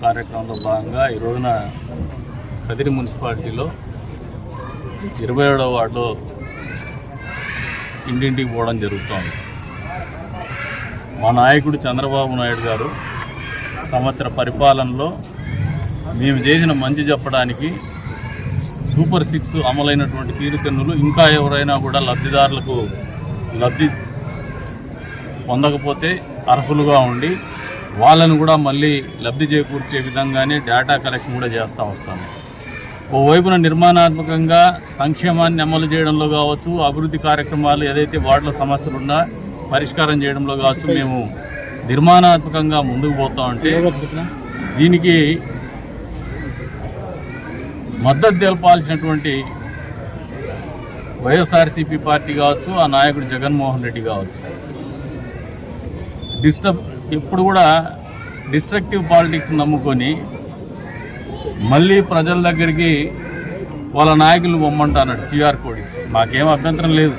కార్యక్రమంలో భాగంగా ఈ రోజున కదిరి మున్సిపాలిటీలో 27వ వార్డులో ఇంటింటికి పోవడం జరుగుతోంది. మా నాయకుడు చంద్రబాబు నాయుడు గారు సంవత్సర పరిపాలనలో మేము చేసిన మంచి చెప్పడానికి సూపర్ 6 అమలైనటువంటి తీరుతెన్నులు ఇంకా ఎవరైనా కూడా లబ్ధిదారులకు లబ్ధి పొందకపోతే అర్హులుగా ఉండి వాళ్ళను కూడా మళ్ళీ లబ్ధి చేకూర్చే విధంగానే డేటా కలెక్షన్ కూడా చేస్తూ వస్తాము. ఓవైపున నిర్మాణాత్మకంగా సంక్షేమాన్ని అమలు చేయడంలో కావచ్చు, అభివృద్ధి కార్యక్రమాలు ఏదైతే వార్డులో సమస్యలున్నా పరిష్కారం చేయడంలో కావచ్చు మేము నిర్మాణాత్మకంగా ముందుకు పోతా ఉంటే దీనికి మద్దతు తెలపాల్సినటువంటి వైఎస్ఆర్సీపీ పార్టీ కావచ్చు, ఆ నాయకుడు జగన్మోహన్ రెడ్డి కావచ్చు ఎప్పుడు కూడా డిస్ట్రక్టివ్ పాలిటిక్స్ నమ్ముకొని మళ్ళీ ప్రజల దగ్గరికి వాళ్ళ నాయకులు పొమ్మంటున్నాడు క్యూఆర్ కోడ్ ఇచ్చి. మాకేం అభ్యంతరం లేదు,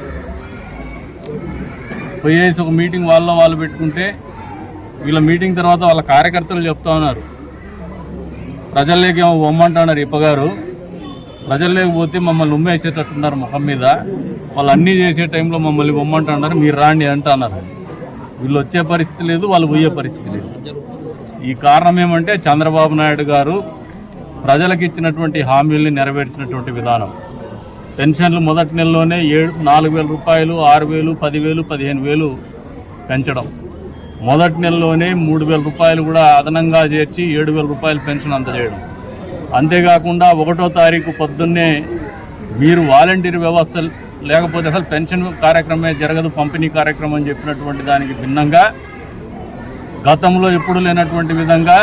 పోయేసి ఒక మీటింగ్ వాళ్ళు పెట్టుకుంటే వీళ్ళ మీటింగ్ తర్వాత వాళ్ళ కార్యకర్తలు చెప్తా ఉన్నారు ప్రజల్లోకి ఏమో పొమ్మంటున్నారు ఇప్పగారు, ప్రజల్లోకి పోతే మమ్మల్ని ఉమ్మేసేటట్టున్నారు ముఖం మీద, వాళ్ళు అన్నీ చేసే టైంలో మమ్మల్ని పొమ్మంటున్నారు, మీరు రాండి అంటున్నారు. వీళ్ళు వచ్చే పరిస్థితి లేదు, వాళ్ళు పోయే పరిస్థితి లేదు. ఈ కారణం ఏమంటే చంద్రబాబు నాయుడు గారు ప్రజలకు ఇచ్చినటువంటి హామీల్ని నెరవేర్చినటువంటి విధానం. పెన్షన్లు మొదటి నెలలోనే 4,000 రూపాయలు, 6,000, 10,000, 15,000 పెంచడం, మొదటి నెలలోనే 3,000 రూపాయలు కూడా అదనంగా చేర్చి 7,000 రూపాయలు పెన్షన్ అందజేయడం. అంతేకాకుండా 1వ తారీఖు పొద్దున్నే మీరు వాలంటీర్ వ్యవస్థ లేకపోతే అసలు పెన్షన్ కార్యక్రమమే జరగదు, పంపిణీ కార్యక్రమం అని చెప్పినటువంటి దానికి భిన్నంగా గతంలో ఎప్పుడు లేనటువంటి విధంగా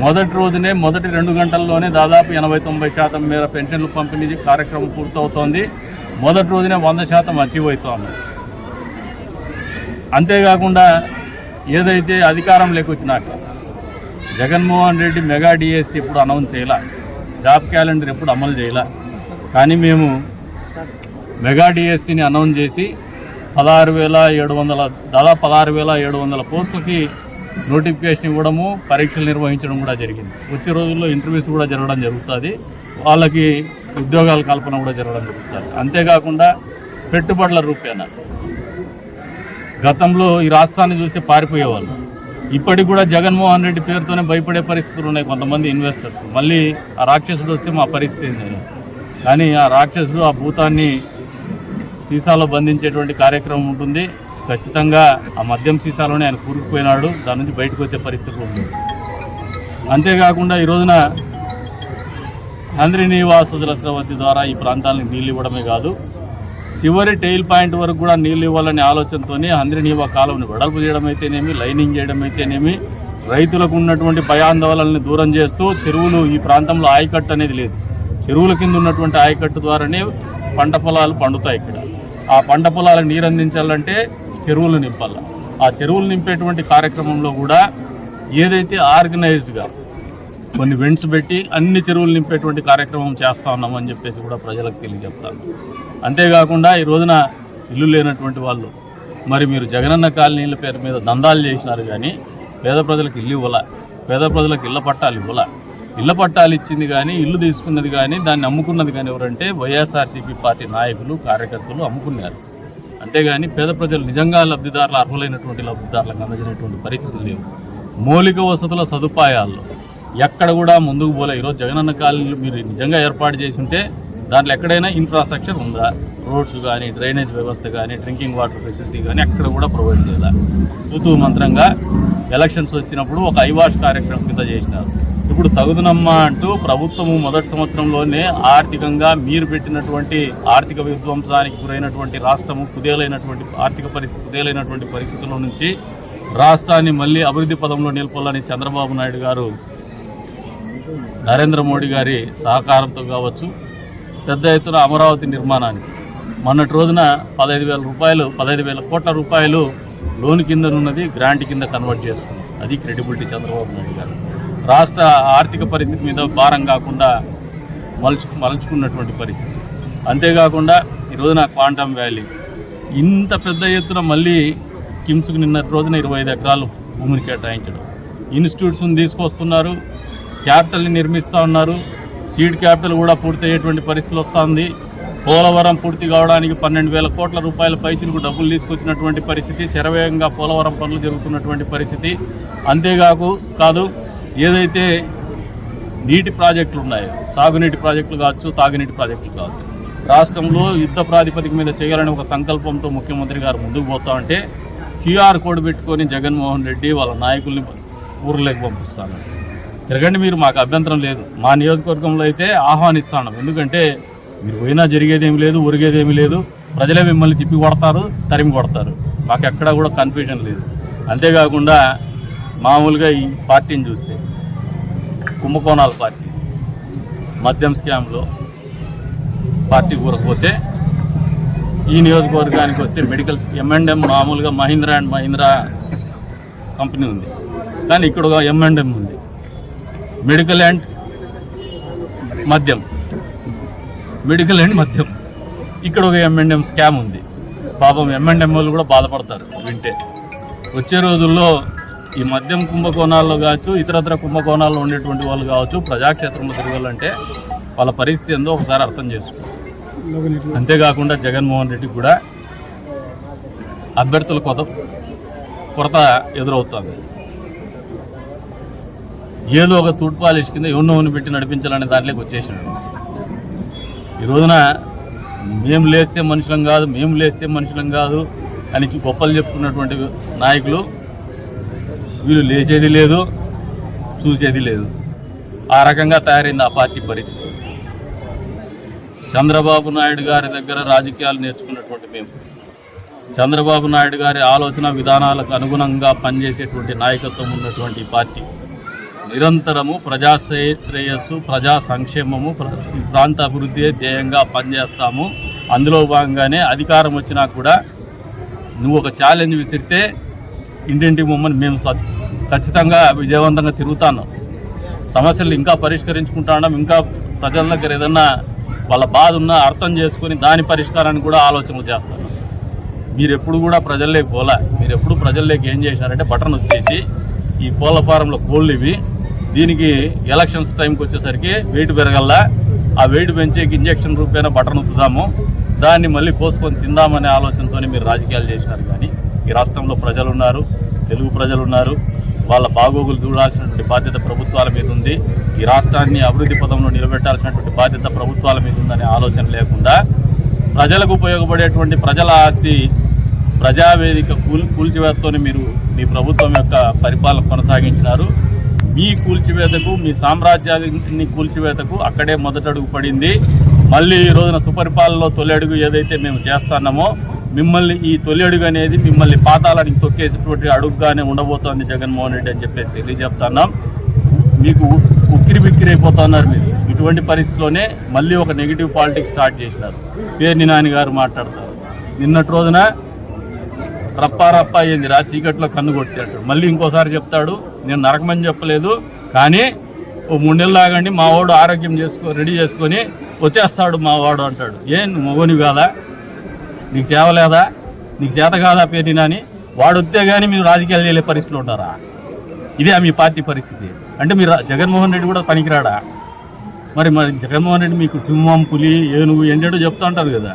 మొదటి రోజునే మొదటి 2 గంటల్లోనే దాదాపు 80-90% మేర పెన్షన్లు పంపిణీ కార్యక్రమం పూర్తవుతోంది. మొదటి రోజునే 100% అచీవ్ అవుతోంది. అంతేకాకుండా ఏదైతే అధికారం లేకొచ్చినాక జగన్మోహన్ రెడ్డి మెగా డిఎస్సి ఎప్పుడు అనౌన్స్ చేయాల, జాబ్ క్యాలెండర్ ఎప్పుడు అమలు చేయాల, కానీ మేము మెగా డిఎస్సిని అనౌన్స్ చేసి 16,700 దాదాపు 16,700 పోస్టులకి నోటిఫికేషన్ ఇవ్వడము, పరీక్షలు నిర్వహించడం కూడా జరిగింది. వచ్చే రోజుల్లో ఇంటర్వ్యూస్ కూడా జరగడం జరుగుతుంది, వాళ్ళకి ఉద్యోగాల కల్పన కూడా జరగడం జరుగుతుంది. అంతేకాకుండా పెట్టుబడుల రూపేణా గతంలో ఈ రాష్ట్రాన్ని చూసి పారిపోయేవాళ్ళు, ఇప్పటికి కూడా జగన్మోహన్ రెడ్డి పేరుతోనే భయపడే పరిస్థితులు ఉన్నాయి కొంతమంది ఇన్వెస్టర్స్. మళ్ళీ ఆ రాక్షసుడు వస్తే మా పరిస్థితి ఏంటి? కానీ ఆ రాక్షసుడు ఆ భూతాన్ని సీసాలో బంధించేటువంటి కార్యక్రమం ఉంటుంది. ఖచ్చితంగా ఆ మద్యం సీసాలోనే ఆయన కూరుకుపోయినాడు, దాని నుంచి బయటకు వచ్చే పరిస్థితి ఉంటుంది. అంతేకాకుండా ఈ రోజున హంద్రి నీవాసుల స్రవంతి ద్వారా ఈ ప్రాంతాలకు నీళ్ళు ఇవ్వడమే కాదు, చివరి టెయిల్ పాయింట్ వరకు కూడా నీళ్ళు ఇవ్వాలనే ఆలోచనతో హంద్రి నీవా కాలువని వెడల్పు చేయడం అయితేనేమి, లైనింగ్ చేయడం అయితేనేమి, రైతులకు ఉన్నటువంటి భయాందోళనని దూరం చేస్తూ చెరువులు ఈ ప్రాంతంలో ఆయకట్టు అనేది లేదు, చెరువుల కింద ఉన్నటువంటి ఆయకట్టు ద్వారానే పంట పొలాలు పండుతాయి. ఇక్కడ ఆ పంట పొలాలకు నీరు అందించాలంటే చెరువులు నింపాల. ఆ చెరువులు నింపేటువంటి కార్యక్రమంలో కూడా ఏదైతే ఆర్గనైజ్డ్గా కొన్ని వెంట్స్ పెట్టి అన్ని చెరువులు నింపేటువంటి కార్యక్రమం చేస్తూ ఉన్నామని చెప్పేసి కూడా ప్రజలకు తెలియజెప్తాను. అంతేకాకుండా ఈ రోజున ఇల్లు లేనటువంటి వాళ్ళు మరి మీరు జగనన్న కాలనీల పేరు మీద దందాలు చేసినారు, కానీ పేద ప్రజలకు ఇల్లు ఇవ్వాల, పేద ప్రజలకు ఇళ్ల పట్టాలు ఇవ్వాల. ఇళ్ల పట్టాలు ఇచ్చింది కానీ ఇల్లు తీసుకున్నది కానీ దాన్ని అమ్ముకున్నది కానీ ఎవరంటే వైఎస్ఆర్సీపీ పార్టీ నాయకులు, కార్యకర్తలు అమ్ముకున్నారు. అంతేగాని పేద ప్రజలు నిజంగా లబ్ధిదారులు, అర్హులైనటువంటి లబ్ధిదారులకు అందజేసినటువంటి పరిస్థితులు లేవు. మౌలిక వసతుల సదుపాయాల్లో ఎక్కడ కూడా ముందుకు పోలే. ఈరోజు జగనన్న కాలనీలు మీరు నిజంగా ఏర్పాటు చేసి ఉంటే దాంట్లో ఎక్కడైనా ఇన్ఫ్రాస్ట్రక్చర్ ఉందా? రోడ్స్ కానీ, డ్రైనేజ్ వ్యవస్థ కానీ, డ్రింకింగ్ వాటర్ ఫెసిలిటీ కానీ ఎక్కడ కూడా ప్రొవైడ్ చేయాలి. తూతూ మంత్రంగా ఎలక్షన్స్ వచ్చినప్పుడు ఒక ఐవాష్ కార్యక్రమం కింద చేసినారు. ఇప్పుడు తగుదనమ్మా అంటూ ప్రభుత్వము మొదటి సంవత్సరంలోనే ఆర్థికంగా మీరు పెట్టినటువంటి ఆర్థిక విధ్వంసానికి గురైనటువంటి రాష్ట్రము కుదేలైనటువంటి పరిస్థితుల నుంచి రాష్ట్రాన్ని మళ్ళీ అభివృద్ధి పదంలో నిలపాలని చంద్రబాబు నాయుడు గారు, నరేంద్ర మోడీ గారి సహకారంతో కావచ్చు, పెద్ద ఎత్తున అమరావతి నిర్మాణానికి మొన్నటి రోజున 15,000 కోట్ల రూపాయలు లోన్ కింద ఉన్నది గ్రాంట్ కింద కన్వర్ట్ చేస్తుంది. అది క్రెడిబిలిటీ చంద్రబాబు నాయుడు గారు. రాష్ట్ర ఆర్థిక పరిస్థితి మీద భారం కాకుండా మలుచుకున్నటువంటి పరిస్థితి. అంతేకాకుండా ఈ రోజున క్వాంటమ్ వ్యాలీ ఇంత పెద్ద ఎత్తున మళ్ళీ కిమ్స్కు నిన్నటి రోజున 25 ఎకరాలు భూమిని కేటాయించడం, ఇన్స్టిట్యూట్స్ని తీసుకొస్తున్నారు, క్యాపిటల్ని నిర్మిస్తూ ఉన్నారు. సీడ్ క్యాపిటల్ కూడా పూర్తయ్యేటువంటి పరిస్థితి వస్తుంది. పోలవరం పూర్తి కావడానికి 12,000 కోట్ల రూపాయల పైచిలకు డబ్బులు తీసుకొచ్చినటువంటి పరిస్థితి, శరవేగంగా పోలవరం పనులు జరుగుతున్నటువంటి పరిస్థితి. కాదు ఏదైతే నీటి ప్రాజెక్టులు ఉన్నాయో, సాగునీటి ప్రాజెక్టులు కావచ్చు, తాగునీటి ప్రాజెక్టులు కావచ్చు, రాష్ట్రంలో యుద్ధ ప్రాతిపదిక మీద చేయాలని ఒక సంకల్పంతో ముఖ్యమంత్రి గారు ముందుకు పోతా ఉంటే QR కోడ్ పెట్టుకొని జగన్మోహన్ రెడ్డి వాళ్ళ నాయకుల్ని ఊర్లోకి పంపిస్తాను. తిరగండి మీరు, మాకు అభ్యంతరం లేదు. మా నియోజకవర్గంలో అయితే ఆహ్వానిస్తాను. ఎందుకంటే మీరు పోయినా జరిగేదేమి లేదు, ఒరిగేదేమి లేదు. ప్రజలే మిమ్మల్ని తిప్పి కొడతారు, తరిమి కొడతారు. మాకు ఎక్కడా కూడా కన్ఫ్యూజన్ లేదు. అంతేకాకుండా మామూలుగా ఈ పార్టీని చూస్తే కుంభకోణాల పార్టీ, మద్యం స్కామ్లో పార్టీ కూరకపోతే ఈ నియోజకవర్గానికి వస్తే మెడికల్ M&M మామూలుగా మహీంద్రా అండ్ మహీంద్రా కంపెనీ ఉంది, కానీ ఇక్కడ ఒక M&M ఉంది. మెడికల్ అండ్ మద్యం ఇక్కడ ఒక M&M స్కామ్ ఉంది. పాపం M&M వాళ్ళు కూడా బాధపడతారు వింటే. వచ్చే రోజుల్లో ఈ మద్యం కుంభకోణాల్లో కావచ్చు, ఇతరత్ర కుంభకోణాల్లో ఉండేటువంటి వాళ్ళు కావచ్చు, ప్రజాక్షేత్రంలో తిరగాలంటే వాళ్ళ పరిస్థితి ఏందో ఒకసారి అర్థం చేసుకో. అంతేకాకుండా జగన్మోహన్ రెడ్డికి కూడా అభ్యర్థుల కొరత ఎదురవుతుంది. ఏదో ఒక తూట్ పాలిష్ కింద ఎవరినోని పెట్టి నడిపించాలనే దాంట్లోకి వచ్చేసినాడు. ఈ రోజున మేము లేస్తే మనుషులం కాదు అని గొప్పలు చెప్పుకున్నటువంటి నాయకులు వీళ్ళు లేచేది లేదు, చూసేది లేదు. ఆ రకంగా తయారైంది ఆ పార్టీ పరిస్థితి. చంద్రబాబు నాయుడు గారి దగ్గర రాజకీయాలు నేర్చుకున్నటువంటి మేము, చంద్రబాబు నాయుడు గారి ఆలోచన విధానాలకు అనుగుణంగా పనిచేసేటువంటి నాయకత్వం ఉన్నటువంటి పార్టీ నిరంతరము ప్రజా శ్రేయస్సు, ప్రజా సంక్షేమము, ప్రాంత అభివృద్ధి ధ్యేయంగా పనిచేస్తాము. అందులో భాగంగానే అధికారం వచ్చినా కూడా నువ్వు ఒక ఛాలెంజ్ విసిరితే ఇంటింటికి మమ్మల్ని మేము ఖచ్చితంగా విజయవంతంగా తిరుగుతాను. సమస్యలు ఇంకా పరిష్కరించుకుంటాం. ఇంకా ప్రజల దగ్గర ఏదన్నా వాళ్ళ బాధ ఉన్నా అర్థం చేసుకుని దాని పరిష్కారానికి కూడా ఆలోచనలు చేస్తాను. మీరు ఎప్పుడు కూడా ప్రజల్లోకి పోలా. మీరు ఎప్పుడు ప్రజల్లోకి ఏం చేశారంటే బటన్ వచ్చేసి ఈ కోళ్ళ ఫారంలో కోళ్ళు ఇవి, దీనికి ఎలక్షన్స్ టైంకి వచ్చేసరికి వెయిట్ పెరగల్లా, ఆ వెయిట్ పెంచేకి ఇంజక్షన్ రూపేణ బటన్ ఉత్తుదాము, దాన్ని మళ్ళీ కోసుకొని తిందామనే ఆలోచనతోనే మీరు రాజకీయాలు చేసినారు. కానీ ఈ రాష్ట్రంలో ప్రజలు ఉన్నారు, తెలుగు ప్రజలు ఉన్నారు. వాళ్ళ బాగోగులు చూడాల్సినటువంటి బాధ్యత ప్రభుత్వాల మీద ఉంది. ఈ రాష్ట్రాన్ని అభివృద్ధి పదంలో నిలబెట్టాల్సినటువంటి బాధ్యత ప్రభుత్వాల మీద ఉందనే ఆలోచన లేకుండా ప్రజలకు ఉపయోగపడేటువంటి ప్రజల ఆస్తి ప్రజావేదిక కూల్చివేతతోనే మీరు మీ ప్రభుత్వం యొక్క పరిపాలన కొనసాగించినారు. మీ కూల్చివేతకు, మీ సామ్రాజ్యాన్ని కూల్చివేతకు అక్కడే మొదటడుగు పడింది. మళ్ళీ ఈ రోజున సుపరిపాలనలో తొలి అడుగు ఏదైతే మేము చేస్తున్నామో మిమ్మల్ని ఈ తొలి అడుగు అనేది మిమ్మల్ని పాతాళానికి తొక్కేసేటువంటి అడుగుగానే ఉండబోతోంది జగన్మోహన్ రెడ్డి అని చెప్పేసి తెలియజెప్తున్నాం. మీకు ఉక్కిరి బిక్కిరి అయిపోతున్నారు మీరు. ఇటువంటి పరిస్థితిలోనే మళ్ళీ ఒక నెగిటివ్ పాలిటిక్స్ స్టార్ట్ చేసినారు. పేర్ని నాని గారు మాట్లాడతారు. నిన్నటి రోజున రప్ప అయ్యింది, చీకట్లో కన్ను కొట్టాడు. మళ్ళీ ఇంకోసారి చెప్తాడు, నేను నరకమని చెప్పలేదు, కానీ ఓ 3 నెలలు ఆగండి, మా వాడు ఆరోగ్యం రెడీ చేసుకొని వచ్చేస్తాడు మా వాడు అంటాడు. నువ్వు మగోని కాదా? నీకు సేవ లేదా? నీకు చేత కాదా పేర్ని నాని? వాడు వస్తే కానీ మీరు రాజకీయాలు చేయలే పరిస్థితులు ఉంటారా? ఇదే మీ పార్టీ పరిస్థితి. అంటే మీరు జగన్మోహన్ రెడ్డి కూడా పనికిరాడా? మరి జగన్మోహన్ రెడ్డి మీకు సింహం, పులి, ఏనుగు ఏంటో చెప్తూ ఉంటారు కదా.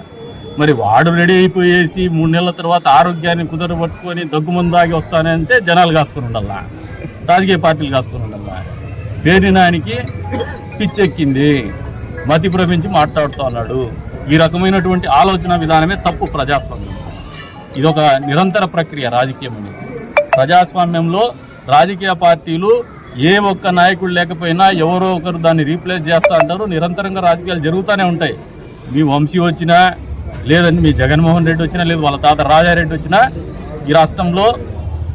మరి వాడు రెడీ అయిపోయేసి 3 నెలల తర్వాత ఆరోగ్యాన్ని కుదరబట్టుకొని దగ్గుమందు దాగి వస్తానంటే జనాలు కాసుకొని ఉండాలా, రాజకీయ పార్టీలు కాసుకొని ఉండాలా. పేర్ని నానికి పిచ్చెక్కింది, మతి భ్రమించి మాట్లాడుతూ ఉన్నాడు. ఈ రకమైనటువంటి ఆలోచన విధానమే తప్పు. ప్రజాస్వామ్యం ఇదొక నిరంతర ప్రక్రియ. రాజకీయం అనేది ప్రజాస్వామ్యంలో రాజకీయ పార్టీలు ఏ ఒక్క నాయకుడు లేకపోయినా ఎవరో ఒకరు దాన్ని రీప్లేస్ చేస్తూ ఉంటారు. నిరంతరంగా రాజకీయాలు జరుగుతూనే ఉంటాయి. మీ వంశీ వచ్చినా, లేదండి మీ జగన్మోహన్ రెడ్డి వచ్చినా, లేదు వాళ్ళ తాత రాజారెడ్డి వచ్చినా, ఈ రాష్ట్రంలో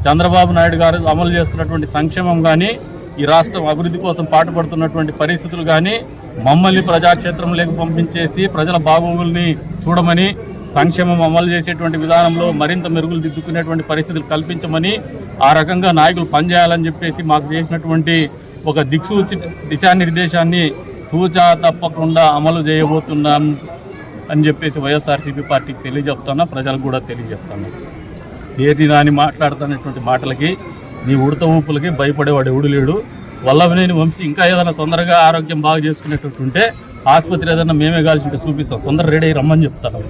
చంద్రబాబు నాయుడు గారు అమలు చేస్తున్నటువంటి సంక్షేమం కానీ, ఈ రాష్ట్రం అభివృద్ధి కోసం పాటుపడుతున్నటువంటి పరిస్థితులు కానీ, మమ్మల్ని ప్రజాక్షేత్రంలోకి పంపించేసి ప్రజల బాగోగుల్ని చూడమని, సంక్షేమం అమలు చేసేటువంటి విధానంలో మరింత మెరుగులు దిద్దుకునేటువంటి పరిస్థితులు కల్పించమని, ఆ రకంగా నాయకులు పనిచేయాలని చెప్పేసి మాకు చేసినటువంటి ఒక దిశానిర్దేశాన్ని తూచా తప్పకుండా అమలు చేయబోతున్నాం అని చెప్పేసి వైఎస్ఆర్సీపీ పార్టీకి తెలియజెప్తున్నా, ప్రజలకు కూడా తెలియజెప్తాను. పేర్ని నాని మాట్లాడుతున్నటువంటి మాటలకి, నీ ఉడత ఊపులకి భయపడేవాడు ఎవడు లేడు. వల్లభనేని వంశీ ఇంకా ఏదైనా తొందరగా ఆరోగ్యం బాగా చేసుకునేటట్టు ఉంటే ఆసుపత్రి ఏదైనా మేమే కాల్సి చూపిస్తాం, తొందరగా రెడీ అయ్యి రమ్మని చెప్తాను.